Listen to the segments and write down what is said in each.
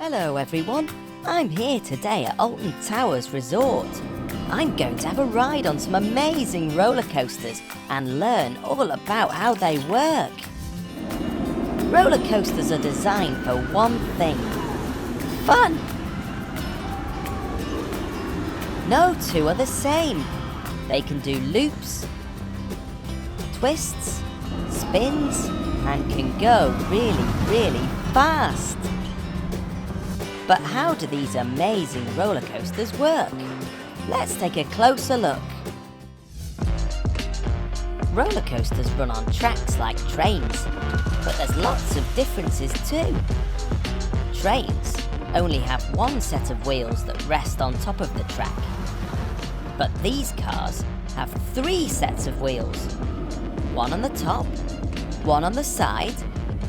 Hello everyone, I'm here today at Alton Towers Resort. I'm going to have a ride on some amazing roller coasters and learn all about how they work. Roller coasters are designed for one thing: fun! No two are the same. They can do loops, twists, spins, and can go really fast. But how do these amazing roller coasters work? Let's take a closer look. Roller coasters run on tracks like trains, but there's lots of differences too. Trains only have one set of wheels that rest on top of the track, but these cars have 3 sets of wheels. One on the top, one on the side,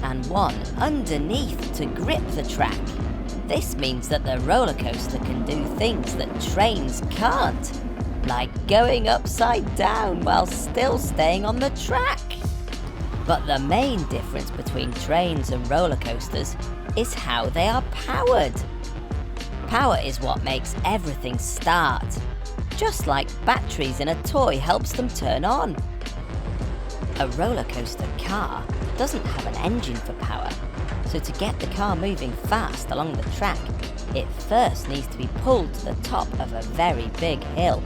and one underneath to grip the track. This means that the roller coaster can do things that trains can't, like going upside down while still staying on the track. But the main difference between trains and roller coasters is how they are powered. Power is what makes everything start, just like batteries in a toy helps them turn on. A roller coaster car doesn't have an engine for power, so to get the car moving fast along the track, it first needs to be pulled to the top of a very big hill.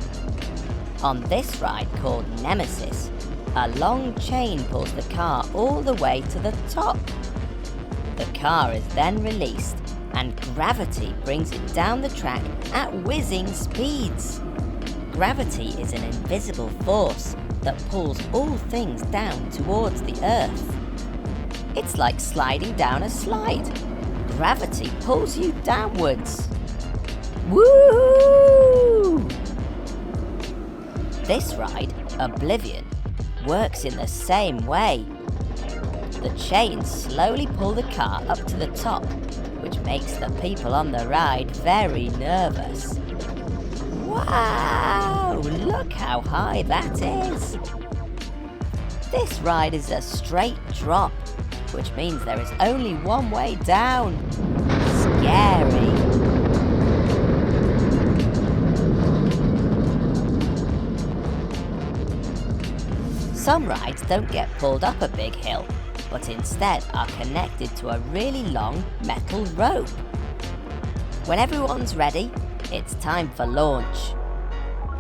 On this ride called Nemesis, a long chain pulls the car all the way to the top. The car is then released and gravity brings it down the track at whizzing speeds. Gravity is an invisible force that pulls all things down towards the earth. It's like sliding down a slide. Gravity pulls you downwards. Woo! This ride, Oblivion, works in the same way. The chains slowly pull the car up to the top, which makes the people on the ride very nervous. Wow! Look how high that is! This ride is a straight drop, which means there is only one way down. Scary! Some rides don't get pulled up a big hill, but instead are connected to a really long metal rope. When everyone's ready, it's time for launch.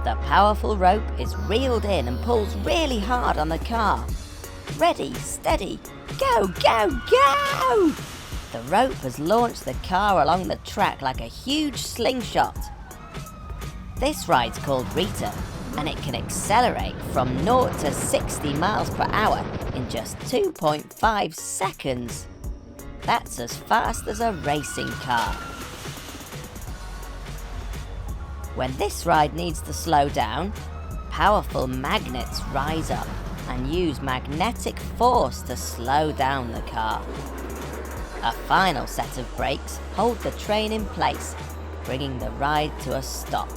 The powerful rope is reeled in and pulls really hard on the car. Ready, steady, go, go, go! The rope has launched the car along the track like a huge slingshot. This ride's called Rita, and it can accelerate from 0 to 60 miles per hour in just 2.5 seconds. That's as fast as a racing car. When this ride needs to slow down, powerful magnets rise up and use magnetic force to slow down the car. A final set of brakes hold the train in place, bringing the ride to a stop.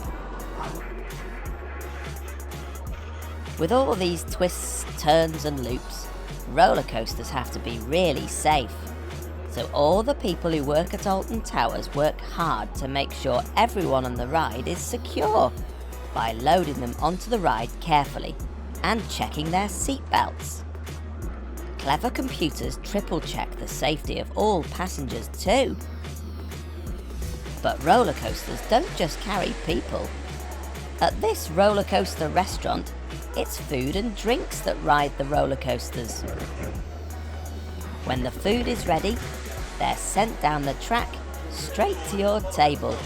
With all these twists, turns and loops, roller coasters have to be really safe. So all the people who work at Alton Towers work hard to make sure everyone on the ride is secure by loading them onto the ride carefully and checking their seatbelts. Clever computers triple check the safety of all passengers too. But roller coasters don't just carry people. At this roller coaster restaurant, it's food and drinks that ride the roller coasters. When the food is ready, they're sent down the track straight to your table.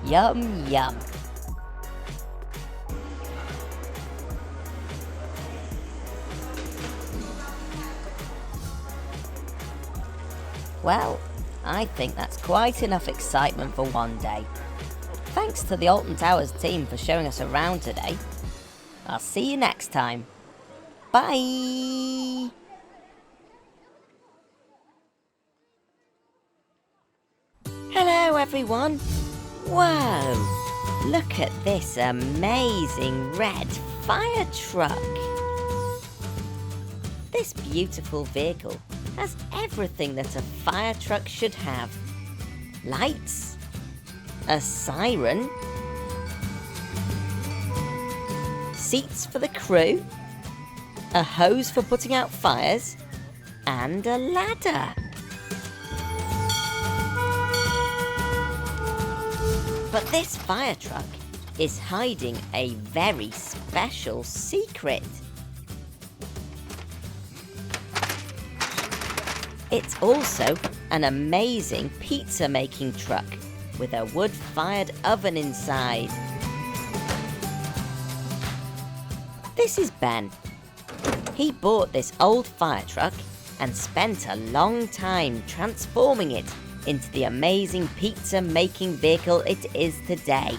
Yum, yum. Well, I think that's quite enough excitement for one day. Thanks to the Alton Towers team for showing us around today. I'll see you next time. Bye! Hello everyone! Whoa! Look at this amazing red fire truck! This beautiful vehicle has everything that a fire truck should have. lights, a siren, seats for the crew, a hose for putting out fires, and a ladder. But this fire truck is hiding a very special secret. It's also an amazing pizza making truck with a wood-fired oven inside. This is Ben. He bought this old fire truck and spent a long time transforming it into the amazing pizza making vehicle it is today.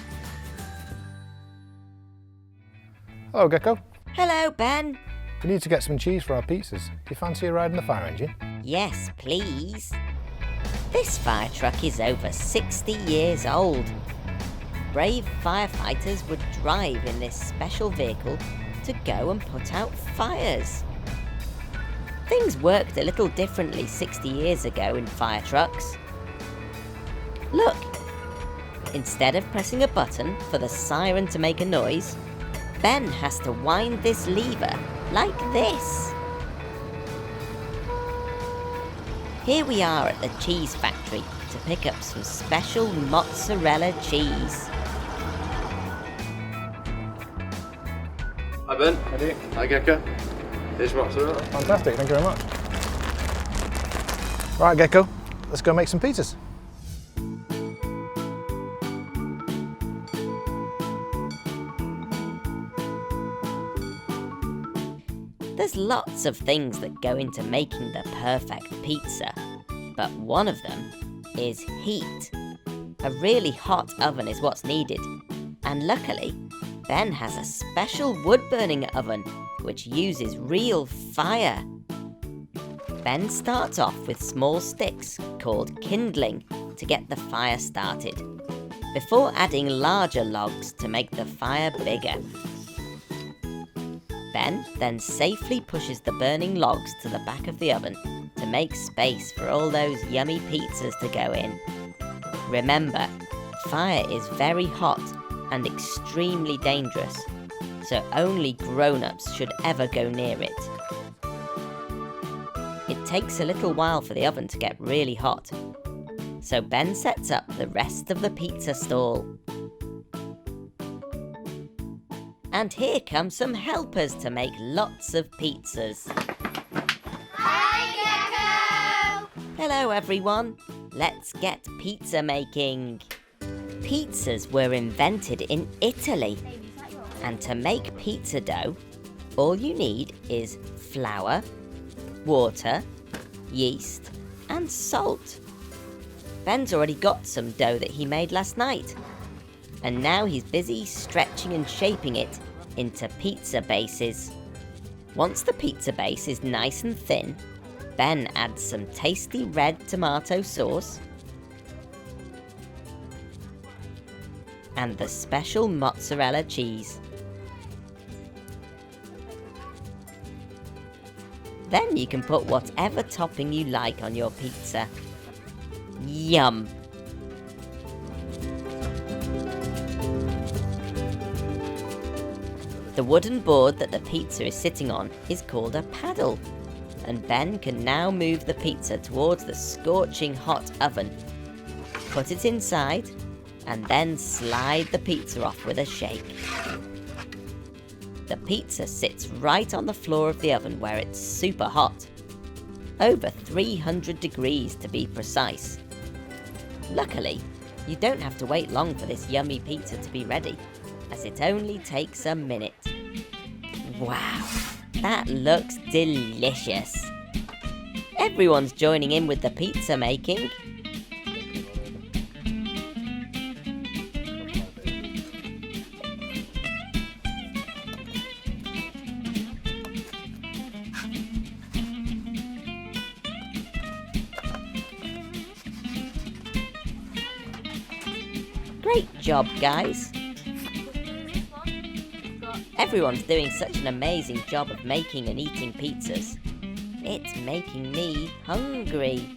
Hello, Gecko. Hello, Ben. We need to get some cheese for our pizzas. Do you fancy a ride in the fire engine? Yes, please. This fire truck is over 60 years old. Brave firefighters would drive in this special vehicle to go and put out fires. Things worked a little differently 60 years ago in fire trucks. Look, instead of pressing a button for the siren to make a noise, Ben has to wind this lever like this. Here we are at the cheese factory to pick up some special mozzarella cheese. Hi Ben. Ready? Hi Gecko. Here's mozzarella. Fantastic, thank you very much. Right, Gecko, let's go make some pizzas. There's lots of things that go into making the perfect pizza, but one of them is heat. A really hot oven is what's needed, and luckily, Ben has a special wood-burning oven which uses real fire. Ben starts off with small sticks called kindling to get the fire started, before adding larger logs to make the fire bigger. Ben then safely pushes the burning logs to the back of the oven to make space for all those yummy pizzas to go in. Remember, fire is very hot and extremely dangerous, so only grown-ups should ever go near it. It takes a little while for the oven to get really hot, so Ben sets up the rest of the pizza stall. And here come some helpers to make lots of pizzas. Hi, Gecko! Hello everyone, let's get pizza making. Pizzas were invented in Italy, and to make pizza dough, all you need is flour, water, yeast and salt. Ben's already got some dough that he made last night, and now he's busy stretching and shaping it into pizza bases. Once the pizza base is nice and thin, Ben adds some tasty red tomato sauce and the special mozzarella cheese. Then you can put whatever topping you like on your pizza. Yum! The wooden board that the pizza is sitting on is called a paddle, and Ben can now move the pizza towards the scorching hot oven. Put it inside, and then slide the pizza off with a shake. The pizza sits right on the floor of the oven where it's super hot. Over 300 degrees to be precise. Luckily, you don't have to wait long for this yummy pizza to be ready, as it only takes a minute. Wow, that looks delicious. Everyone's joining in with the pizza making. Great job, guys. Everyone's doing such an amazing job of making and eating pizzas. It's making me hungry.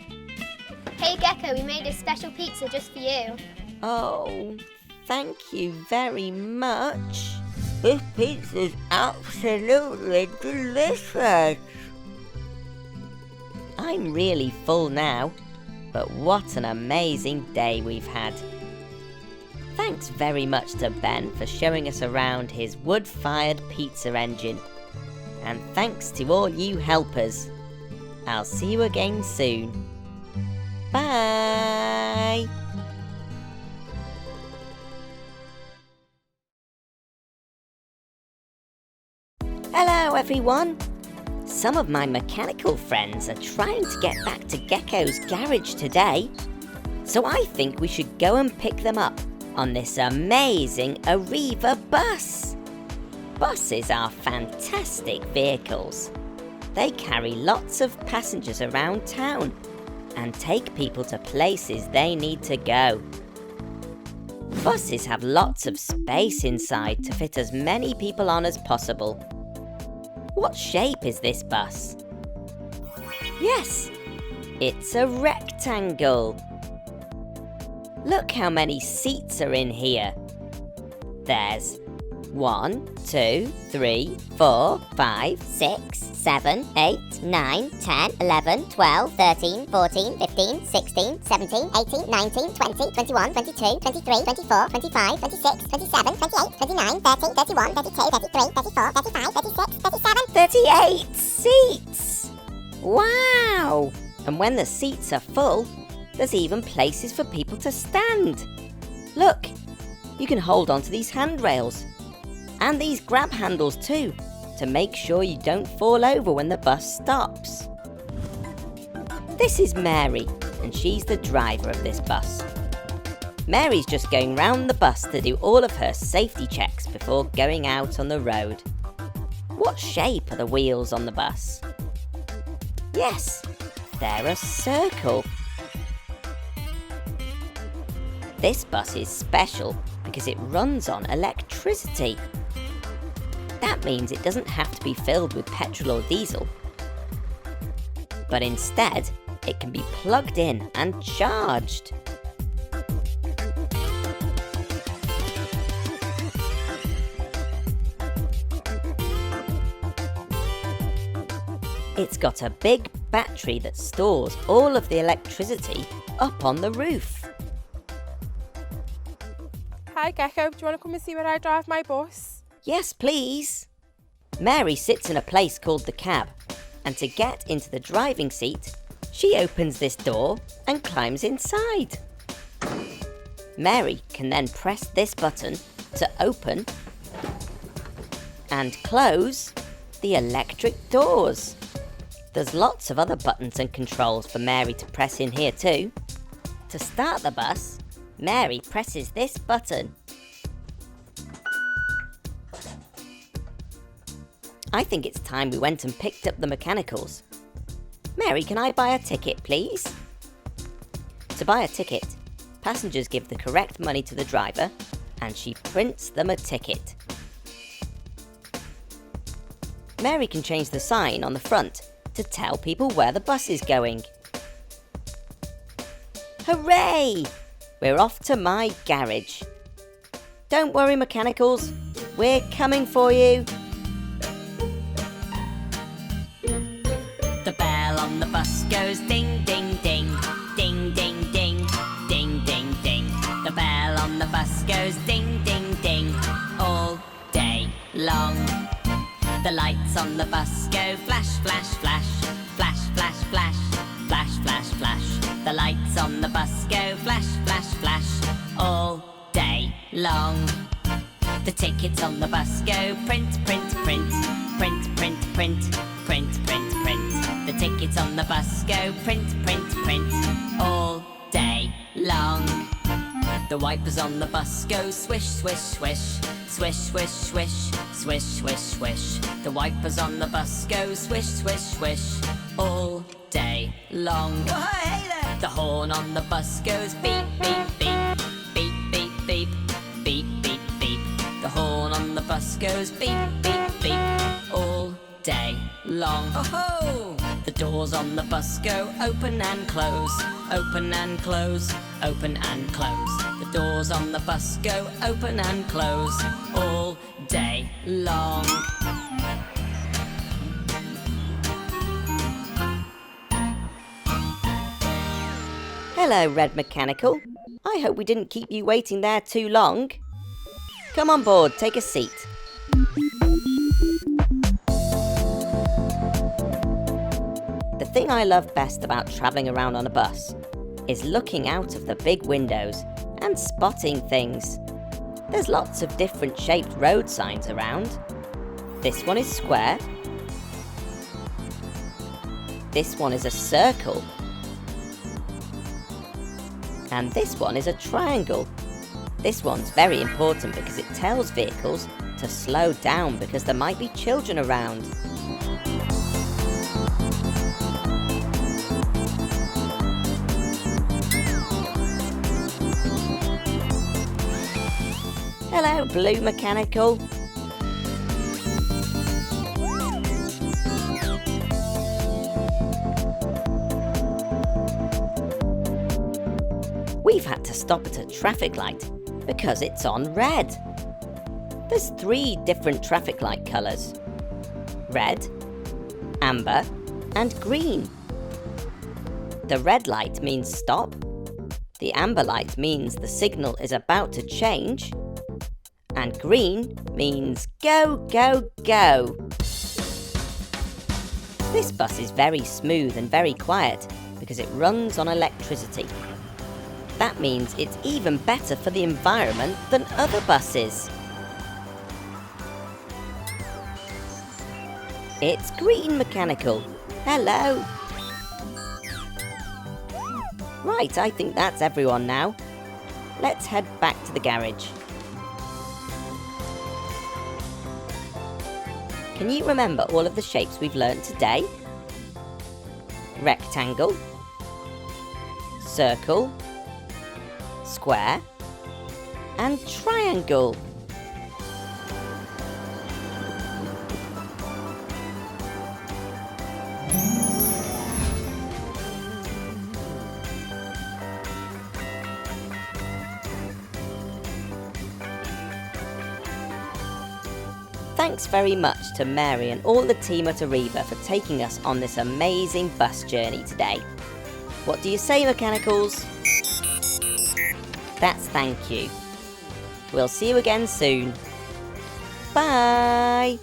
Hey Gecko, we made a special pizza just for you. Oh, thank you very much. This pizza's absolutely delicious. I'm really full now, but what an amazing day we've had. Thanks very much to Ben for showing us around his wood-fired pizza engine. And thanks to all you helpers. I'll see you again soon. Bye! Hello everyone! Some of my mechanical friends are trying to get back to Gecko's garage today, so I think we should go and pick them up on this amazing Arriva Bus. Buses are fantastic vehicles. They carry lots of passengers around town and take people to places they need to go. Buses have lots of space inside to fit as many people on as possible. What shape is this bus? Yes, it's a rectangle. Look how many seats are in here. There's 1, 2, 3, 4, 5, 6, 7, 8, 9, 10, 11, 12, 13, 14, 15, 16, 17, 18, 19, 20, 21, 22, 23, 24, 25, 26, 27, 28, 29, 30, 31, 32, 33, 34, 35, 36, 37, 38 seats! Wow! And when the seats are full, there's even places for people to stand. Look, you can hold onto these handrails. And these grab handles too, to make sure you don't fall over when the bus stops. This is Mary, and she's the driver of this bus. Mary's just going round the bus to do all of her safety checks before going out on the road. What shape are the wheels on the bus? Yes, they're a circle. This bus is special because it runs on electricity. That means it doesn't have to be filled with petrol or diesel, but instead it can be plugged in and charged. It's got a big battery that stores all of the electricity up on the roof. Hi Gecko, do you want to come and see where I drive my bus? Yes, please. Mary sits in a place called the cab, and to get into the driving seat, she opens this door and climbs inside. Mary can then press this button to open and close the electric doors. There's lots of other buttons and controls for Mary to press in here too. To start the bus, Mary presses this button. I think it's time we went and picked up the mechanicals. Mary, can I buy a ticket, please? To buy a ticket, passengers give the correct money to the driver and she prints them a ticket. Mary can change the sign on the front to tell people where the bus is going. Hooray! We're off to my garage. Don't worry, mechanicals, we're coming for you. The bell on the bus goes ding, ding, ding, ding, ding, ding, ding, ding, ding. The bell on the bus goes ding, ding, ding, all day long. The lights on the bus go flash, flash, flash, flash, flash, flash, flash, flash, flash. The lights on the bus go flash, flash, flash, all day long. The tickets on the bus go print, print, print, print, print, print, print, print, print. The tickets on the bus go print, print, print, all day long. The wipers on the bus go swish, swish, swish, swish, swish, swish, swish, swish, swish. The wipers on the bus go swish, swish, swish, all day long. The horn on the bus goes beep, beep, beep, beep, beep, beep, beep, beep, beep. The horn on the bus goes beep, beep, beep, all day long. Oh-ho! The doors on the bus go open and close, open and close, open and close. The doors on the bus go open and close all day long. Hello, Red Mechanical. I hope we didn't keep you waiting there too long. Come on board, take a seat. The thing I love best about travelling around on a bus is looking out of the big windows and spotting things. There's lots of different shaped road signs around. This one is square. This one is a circle. And this one is a triangle. This one's very important because it tells vehicles to slow down because there might be children around. Hello, Blue Mechanical. We've had to stop at a traffic light because it's on red. There's 3 different traffic light colours: red, amber and green. The red light means stop, the amber light means the signal is about to change, and green means go, go, go. This bus is very smooth and very quiet because it runs on electricity. That means it's even better for the environment than other buses. It's Green Mechanical. Hello. Right, I think that's everyone now. Let's head back to the garage. Can you remember all of the shapes we've learnt today? Rectangle, circle, square and triangle. Thanks very much to Mary and all the team at Arriva for taking us on this amazing bus journey today. What do you say, Mechanicals? That's thank you. We'll see you again soon. Bye!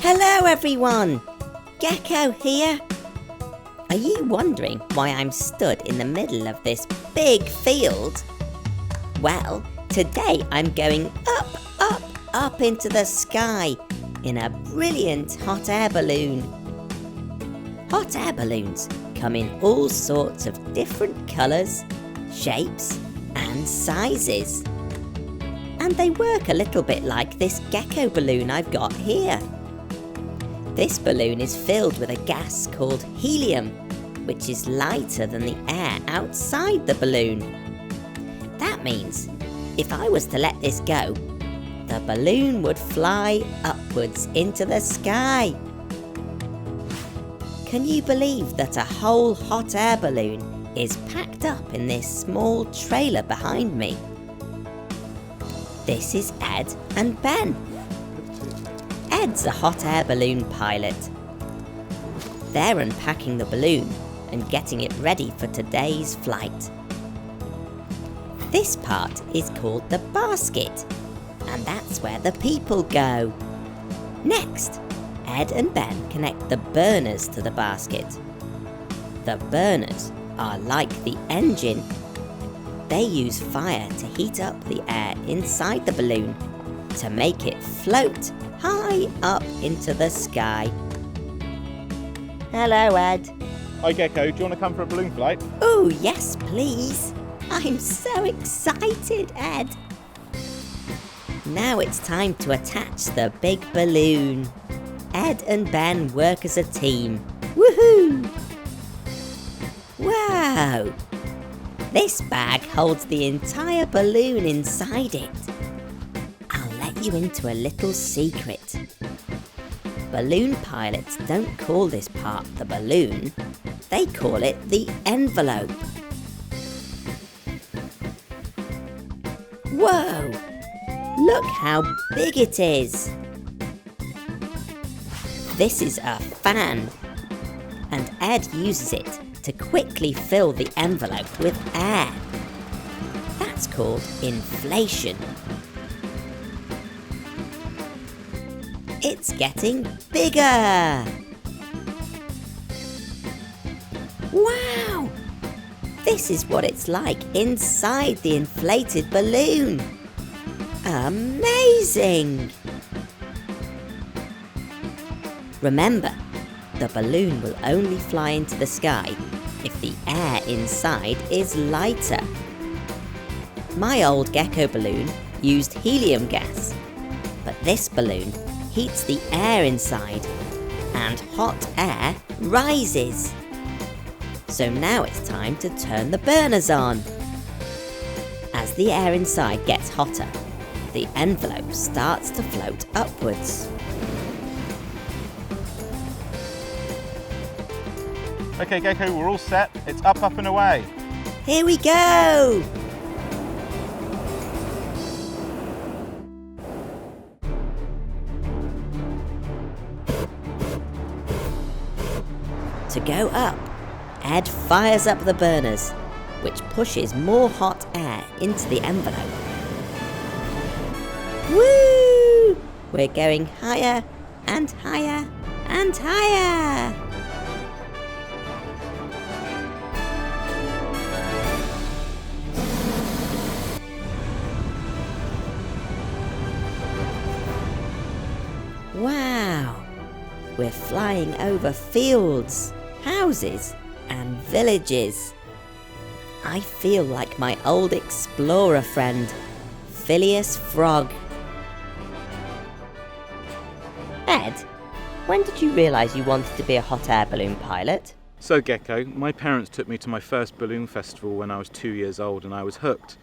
Hello everyone! Gecko here. Are you wondering why I'm stood in the middle of this big field? Well, today I'm going up, up, up into the sky in a brilliant hot air balloon. Hot air balloons come in all sorts of different colours, shapes and sizes. And they work a little bit like this Gecko balloon I've got here. This balloon is filled with a gas called helium, which is lighter than the air outside the balloon. That means if I was to let this go, the balloon would fly upwards into the sky. Can you believe that a whole hot air balloon is packed up in this small trailer behind me? This is Ed and Ben. Ed's a hot air balloon pilot. They're unpacking the balloon and getting it ready for today's flight. This part is called the basket, and that's where the people go. Next, Ed and Ben connect the burners to the basket. The burners are like the engine. They use fire to heat up the air inside the balloon to make it float high up into the sky. Hello, Ed. Hi Gecko, do you want to come for a balloon flight? Oh, yes, please. I'm so excited, Ed. Now it's time to attach the big balloon. Ed and Ben work as a team. Woohoo! Wow! This bag holds the entire balloon inside it. I'll let you into a little secret. Balloon pilots don't call this part the balloon, they call it the envelope. Whoa! Look how big it is! This is a fan, and Ed uses it to quickly fill the envelope with air. That's called inflation. It's getting bigger! Wow! This is what it's like inside the inflated balloon. Amazing! Remember, the balloon will only fly into the sky if the air inside is lighter. My old Gecko balloon used helium gas, but this balloon heats the air inside and hot air rises. So now it's time to turn the burners on. As the air inside gets hotter, the envelope starts to float upwards. Okay, Gecko, we're all set. It's up, up and away. Here we go! To go up, Ed fires up the burners, which pushes more hot air into the envelope. Woo! We're going higher and higher and higher! Wow! We're flying over fields, houses and villages. I feel like my old explorer friend, Phileas Frog. Ed, when did you realise you wanted to be a hot air balloon pilot? So, Gecko, my parents took me to my first balloon festival when I was 2 years old and I was hooked.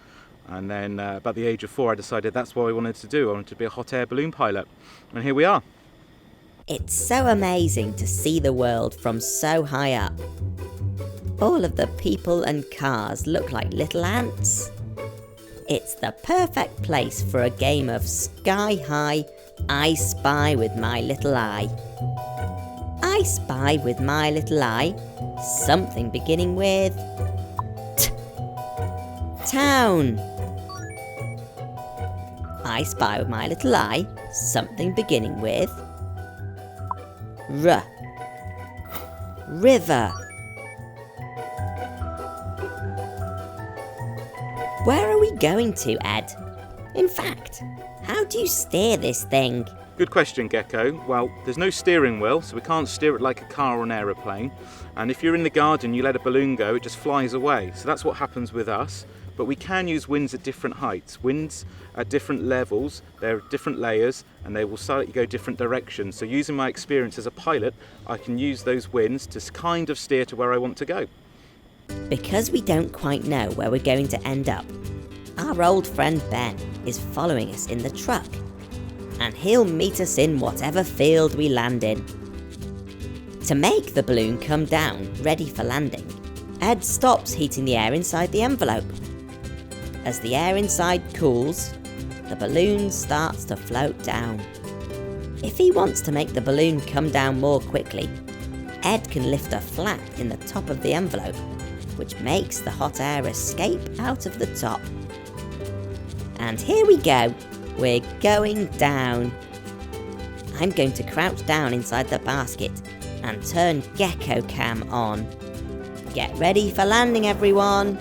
And then about the age of 4 I decided that's what I wanted to do. I wanted to be a hot air balloon pilot. And here we are. It's so amazing to see the world from so high up. All of the people and cars look like little ants. It's the perfect place for a game of Sky High, I Spy with My Little Eye. I spy with my little eye something beginning with T. Town. I spy with my little eye something beginning with R. River. Where are we going to, Ed? In fact, how do you steer this thing? Good question, Gecko. Well, there's no steering wheel, so we can't steer it like a car or an aeroplane. And if you're in the garden, you let a balloon go, it just flies away. So that's what happens with us. But we can use winds at different heights. Winds at different levels, they're different layers, and they will slightly go different directions. So using my experience as a pilot, I can use those winds to kind of steer to where I want to go. Because we don't quite know where we're going to end up, our old friend Ben is following us in the truck. And he'll meet us in whatever field we land in. To make the balloon come down ready for landing, Ed stops heating the air inside the envelope. As the air inside cools, the balloon starts to float down. If he wants to make the balloon come down more quickly, Ed can lift a flap in the top of the envelope, which makes the hot air escape out of the top. And here we go. We're going down. I'm going to crouch down inside the basket and turn Gecko Cam on. Get ready for landing, everyone.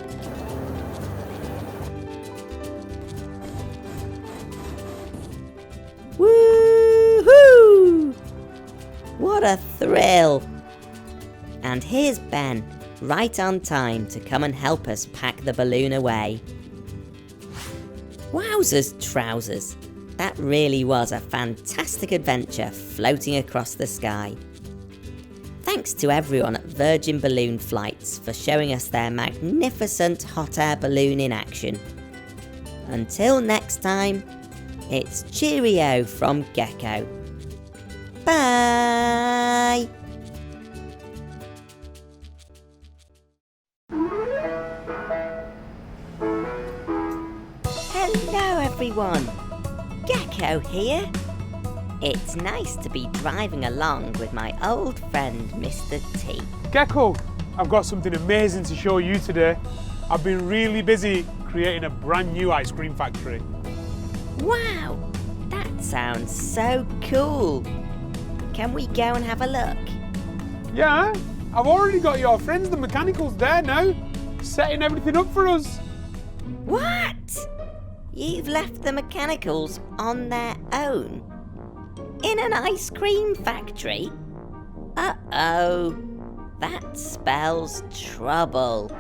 Woohoo! What a thrill! And here's Ben, right on time to come and help us pack the balloon away. Wowzers trousers! That really was a fantastic adventure floating across the sky. Thanks to everyone at Virgin Balloon Flights for showing us their magnificent hot air balloon in action. Until next time, It's cheerio from Gecko. Bye! Hello everyone! Gecko here. It's nice to be driving along with my old friend Mr. T. Gecko, I've got something amazing to show you today. I've been really busy creating a brand new ice cream factory. Wow! That sounds so cool! Can we go and have a look? Yeah, I've already got your friends, the mechanicals, there now, setting everything up for us. What? You've left the mechanicals on their own? In an ice cream factory? Uh-oh. That spells trouble.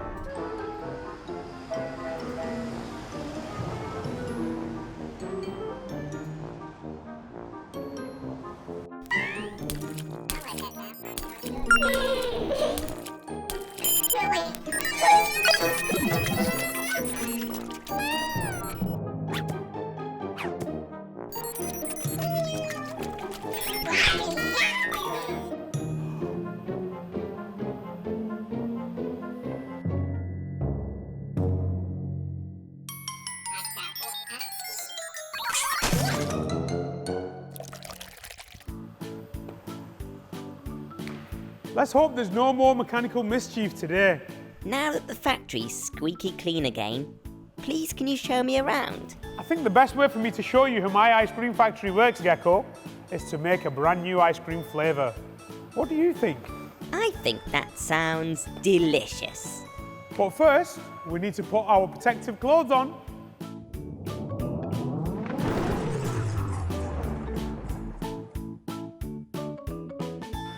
Let's hope there's no more mechanical mischief today. Now that the factory's squeaky clean again, please can you show me around? I think the best way for me to show you how my ice cream factory works, Gecko, is to make a brand new ice cream flavour. What do you think? I think that sounds delicious. But first, we need to put our protective clothes on.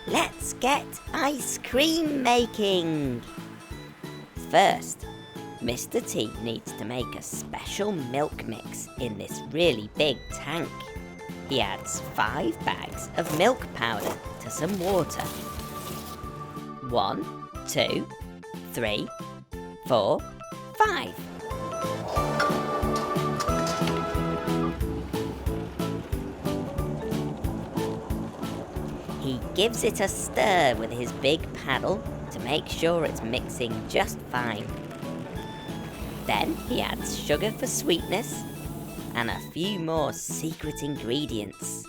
Let's get ice cream making. First, Mr. T needs to make a special milk mix in this really big tank. He adds 5 bags of milk powder to some water. 1, 2, 3, 4, 5. He gives it a stir with his big paddle to make sure it's mixing just fine. Then he adds sugar for sweetness and a few more secret ingredients.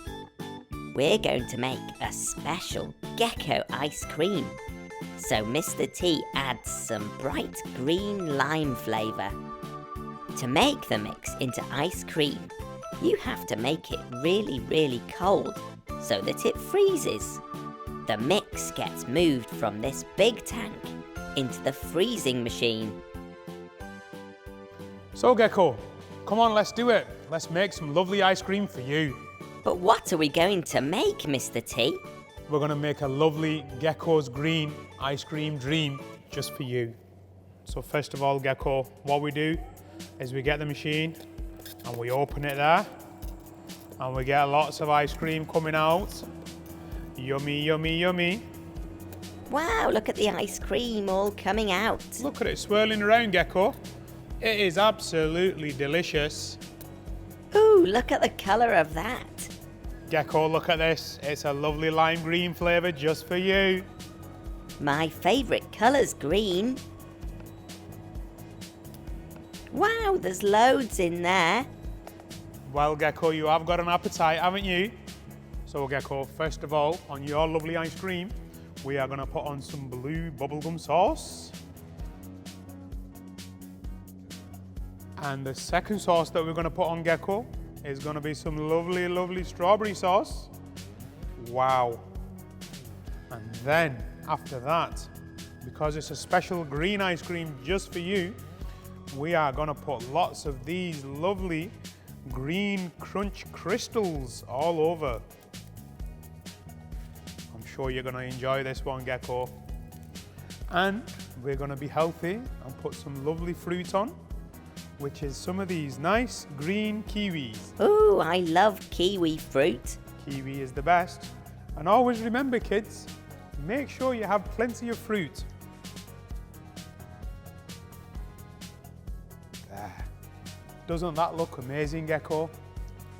We're going to make a special Gecko Ice Cream. So Mr. T adds some bright green lime flavour. To make the mix into ice cream, you have to make it really, really cold so that it freezes. The mix gets moved from this big tank into the freezing machine. So Gecko, come on, let's do it. Let's make some lovely ice cream for you. But what are we going to make, Mr. T? We're going to make a lovely Gecko's Green ice cream dream just for you. So first of all, Gecko, what we do is we get the machine and we open it there and we get lots of ice cream coming out. Yummy, yummy, yummy. Wow, look at the ice cream all coming out. Look at it swirling around, Gecko. It is absolutely delicious. Ooh, look at the colour of that. Gecko, look at this. It's a lovely lime green flavour just for you. My favourite colour's green. Wow, there's loads in there. Well, Gecko, you have got an appetite, haven't you? So, Gecko, first of all, on your lovely ice cream, we are going to put on some blue bubblegum sauce. And the second sauce that we're going to put on, Gecko, is going to be some lovely, lovely strawberry sauce. Wow. And then, after that, because it's a special green ice cream just for you, we are going to put lots of these lovely green crunch crystals all over. I'm sure you're going to enjoy this one, Gecko. And we're going to be healthy and put some lovely fruit on, which is some of these nice green kiwis. Ooh, I love kiwi fruit. Kiwi is the best. And always remember, kids, make sure you have plenty of fruit. There. Doesn't that look amazing, Gecko?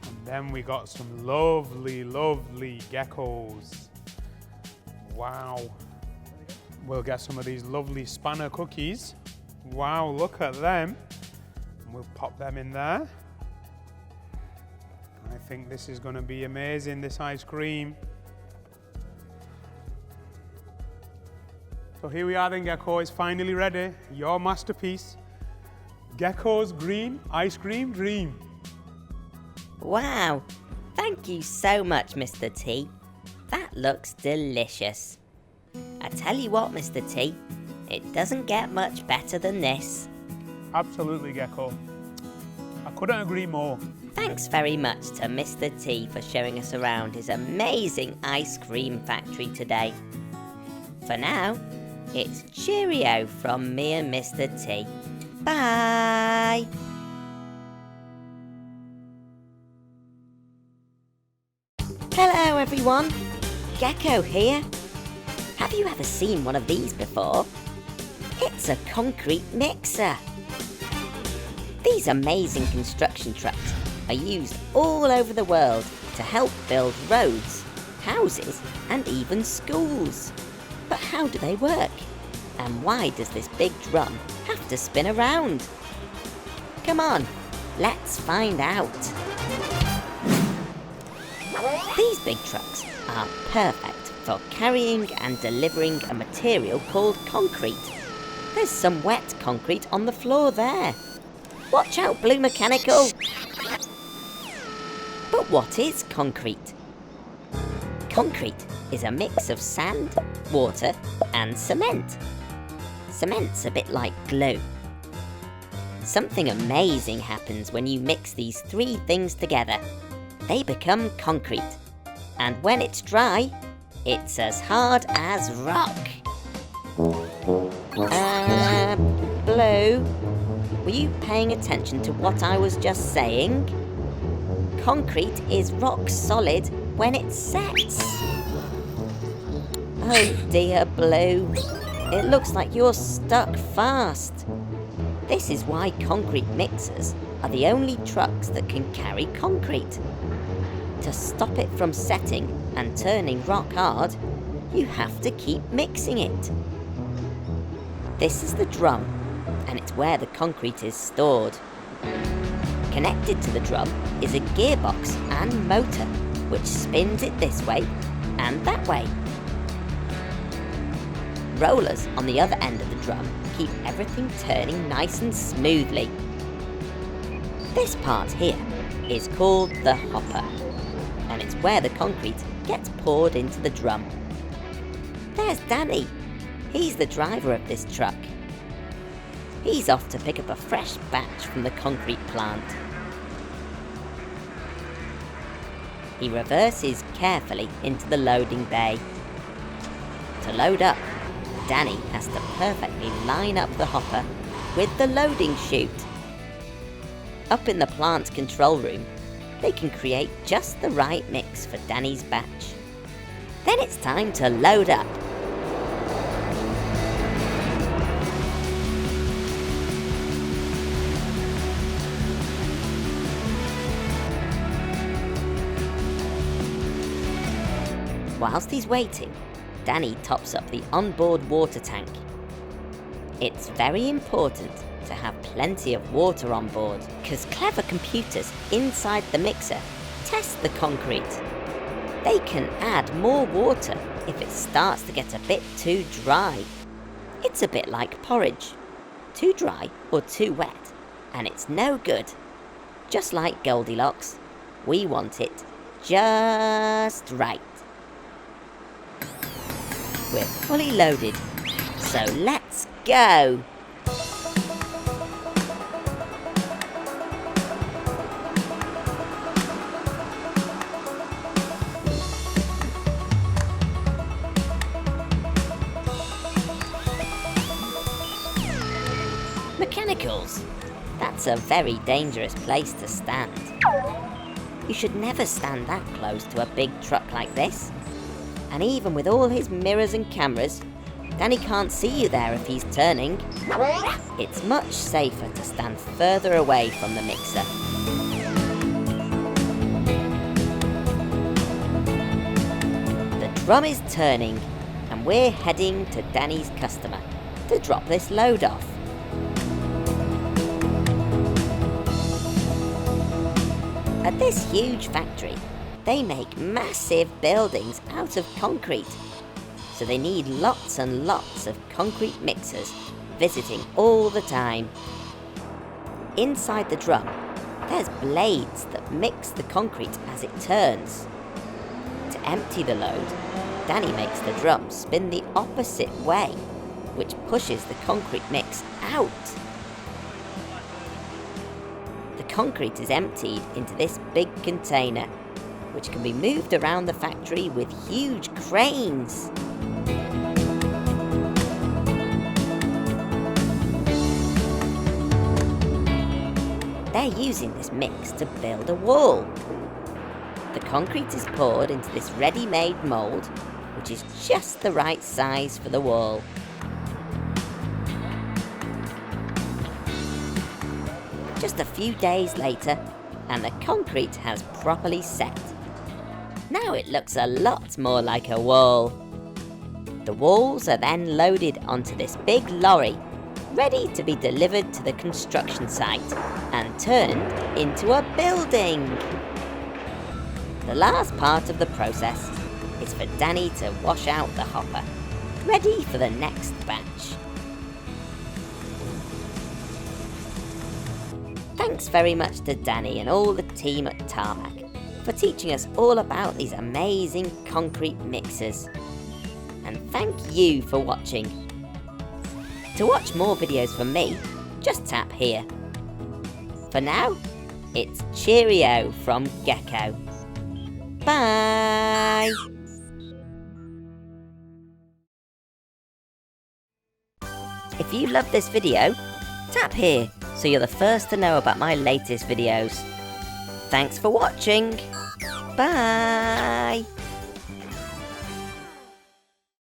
I'm then we got some lovely, lovely geckos. Wow. We'll get some of these lovely spanner cookies. Wow, look at them. And we'll pop them in there. I think this is going to be amazing, this ice cream. So here we are then, Gecko. It's finally ready. Your masterpiece. Gecko's green ice cream dream. Wow, thank you so much, Mr. T. That looks delicious. I tell you what, Mr. T, it doesn't get much better than this. Absolutely, Gecko. I couldn't agree more. Thanks very much to Mr. T for showing us around his amazing ice cream factory today. For now, it's cheerio from me and Mr. T. Bye! Hello everyone, Gecko here. Have you ever seen one of these before? It's a concrete mixer. These amazing construction trucks are used all over the world to help build roads, houses and even schools. But how do they work? And why does this big drum have to spin around? Come on, let's find out. These big trucks are perfect for carrying and delivering a material called concrete. There's some wet concrete on the floor there. Watch out, Blue Mechanical! But what is concrete? Concrete is a mix of sand, water and cement. Cement's a bit like glue. Something amazing happens when you mix these three things together. They become concrete. And when it's dry, it's as hard as rock. Blue, were you paying attention to what I was just saying? Concrete is rock solid when it sets. Oh dear, Blue. It looks like you're stuck fast. This is why concrete mixers are the only trucks that can carry concrete. To stop it from setting and turning rock hard, you have to keep mixing it. This is the drum, and it's where the concrete is stored. Connected to the drum is a gearbox and motor, which spins it this way and that way. Rollers on the other end of the drum keep everything turning nice and smoothly. This part here is called the hopper, and it's where the concrete gets poured into the drum. There's Danny. He's the driver of this truck. He's off to pick up a fresh batch from the concrete plant. He reverses carefully into the loading bay. To load up, Danny has to perfectly line up the hopper with the loading chute. Up in the plant control room, they can create just the right mix for Danny's batch. Then it's time to load up. Whilst he's waiting, Danny tops up the onboard water tank. It's very important to have plenty of water on board, because clever computers inside the mixer test the concrete. They can add more water if it starts to get a bit too dry. It's a bit like porridge. Too dry or too wet, and it's no good. Just like Goldilocks, we want it just right. We're fully loaded, so let's go! Mechanicals, that's a very dangerous place to stand. You should never stand that close to a big truck like this. And even with all his mirrors and cameras, Danny can't see you there if he's turning. It's much safer to stand further away from the mixer. drum is turning and we're heading to Danny's customer to drop this load off. At this huge factory, they make massive buildings out of concrete, so they need lots and lots of concrete mixers visiting all the time. Inside the drum, there's blades that mix the concrete as it turns. To empty the load, Danny makes the drum spin the opposite way, which pushes the concrete mix out. The concrete is emptied into this big container, which can be moved around the factory with huge cranes. They're using this mix to build a wall. The concrete is poured into this ready-made mould, which is just the right size for the wall. Just a few days later, and the concrete has properly set. Now it looks a lot more like a wall. The walls are then loaded onto this big lorry, ready to be delivered to the construction site and turned into a building. The last part of the process is for Danny to wash out the hopper, ready for the next batch. Thanks very much to Danny and all the team at Tarmac for teaching us all about these amazing concrete mixers. And thank you for watching. To watch more videos from me, just tap here. For now, it's cheerio from Gecko. Bye! If you love this video, tap here so you're the first to know about my latest videos. Thanks for watching. Bye!